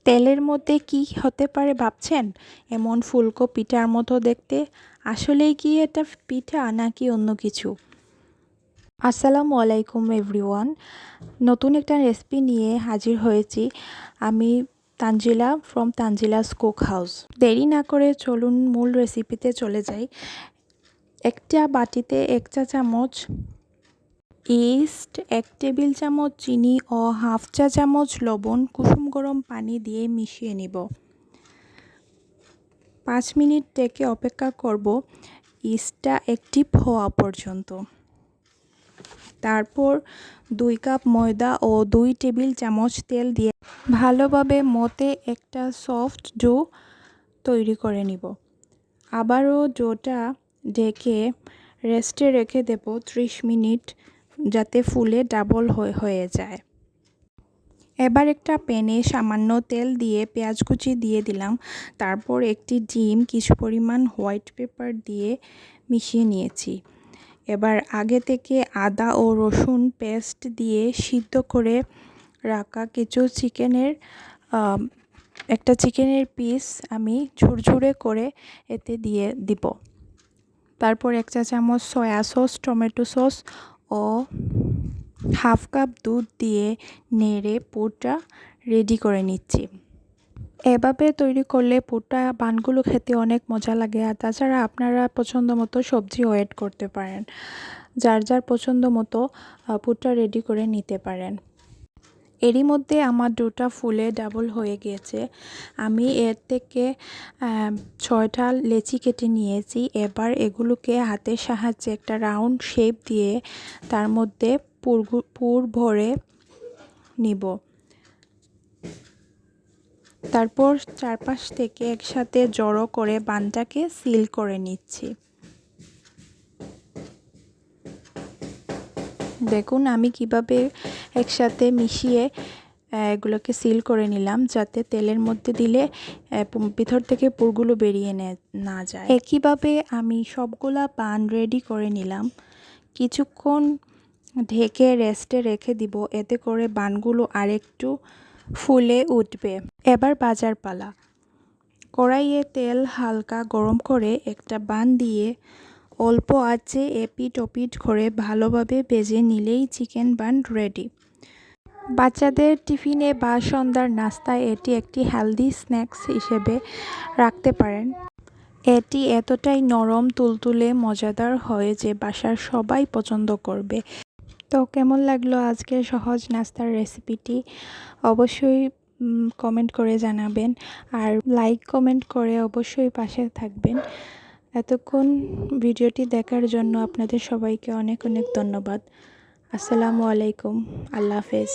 তেলের মধ্যে কি হতে পারে ভাবছেন? এমন ফুলকো পিঠার মতো দেখতে। আসলেই কি এটা পিঠা নাকি অন্য কিছু? আসসালামু আলাইকুম এভরিওয়ান। নতুন একটা রেসিপি নিয়ে হাজির হয়েছি আমি, তানজিলা ফ্রম তানজিলাস কুক হাউস। দেরি না করে চলুন মূল রেসিপিতে চলে যাই। একটা বাটিতে 1 চা চামচ ইস্ট, 1 টেবিল চামচ চিনি ও হাফ চা চামচ লবণ কুসুম গরম পানি দিয়ে মিশিয়ে নিব। 5 মিনিট ঢেকে অপেক্ষা করব ইস্টটা অ্যাক্টিভ হওয়া পর্যন্ত। তারপর 2 কাপ ময়দা ও 2 টেবিল চামচ তেল দিয়ে ভালোভাবে মতে একটা সফট ডো তৈরি করে নিব। আবারও ডোটা ঢেকে রেস্টে রেখে দেব 30 মিনিট, যাতে ফুলে ডাবল হয়ে যায়। এবার একটা প্যানে সামান্য তেল দিয়ে পেঁয়াজ কুচি দিয়ে দিলাম। তারপর একটি ডিম, কিছু পরিমাণ হোয়াইট পেপার দিয়ে মিশিয়ে নিয়েছি। এবার আগে থেকে আদা ও রসুন পেস্ট দিয়ে সিদ্ধ করে রাখা কিছু চিকেনের পিস আমি ঝুরঝুরে করে এতে দিয়ে দিব। তারপর 1 চা চামচ সয়া সস, টমেটো সস ও হাফ কাপ দুধ দিয়ে নেড়ে পুরটা রেডি করে নিচ্ছি। এভাবে তৈরি করলে পুরটা বানগুলো খেতে অনেক মজা লাগে। আর তাছাড়া আপনারা পছন্দ মতো সবজিও অ্যাড করতে পারেন, যার যার পছন্দ মতো পুরটা রেডি করে নিতে পারেন। এরই মধ্যে আমার ডোটা ফুলে ডাবল হয়ে গিয়েছে। আমি এর থেকে 6টা লেচি কেটে নিয়েছি। এবার এগুলোকে হাতের সাহায্যে একটা রাউন্ড শেপ দিয়ে তার মধ্যে পুর ভরে নিব। তারপর চারপাশ থেকে একসাথে জড়ো করে বানটাকে সিল করে নিচ্ছি। দেখুন আমি কিভাবে একসাথে মিশিয়ে এগুলোকে সিল করে নিলাম, যাতে তেলের মধ্যে দিলে ভিতর থেকে পুরগুলো বেরিয়ে না যায়। একইভাবে আমি সবগুলা বান রেডি করে নিলাম। কিছুক্ষণ ঢেকে রেস্টে রেখে দিব, এতে করে বানগুলো আরেকটু ফুলে উঠবে। এবার ভাজার পালা। কড়াইয়ে তেল হালকা গরম করে একটা বান দিয়ে অল্প আঁচে এপিট ওপিট করে ভালোভাবে ভেজে নিলেই চিকেন বান রেডি। বাচ্চাদের টিফিনে বা সন্ধ্যার নাস্তায় এটি একটি হেলদি স্ন্যাক্স হিসেবে রাখতে পারেন। এটি এতটাই নরম, তুলতুলে, মজাদার হয় যে বাসার সবাই পছন্দ করবে। তো কেমন লাগলো আজকের সহজ নাস্তার রেসিপিটি? অবশ্যই কমেন্ট করে জানাবেন, আর লাইক কমেন্ট করে অবশ্যই পাশে থাকবেন। এতক্ষণ ভিডিওটি দেখার জন্য আপনাদের সবাইকে অনেক অনেক ধন্যবাদ। আসসালামু আলাইকুম, আল্লাহ হাফেজ।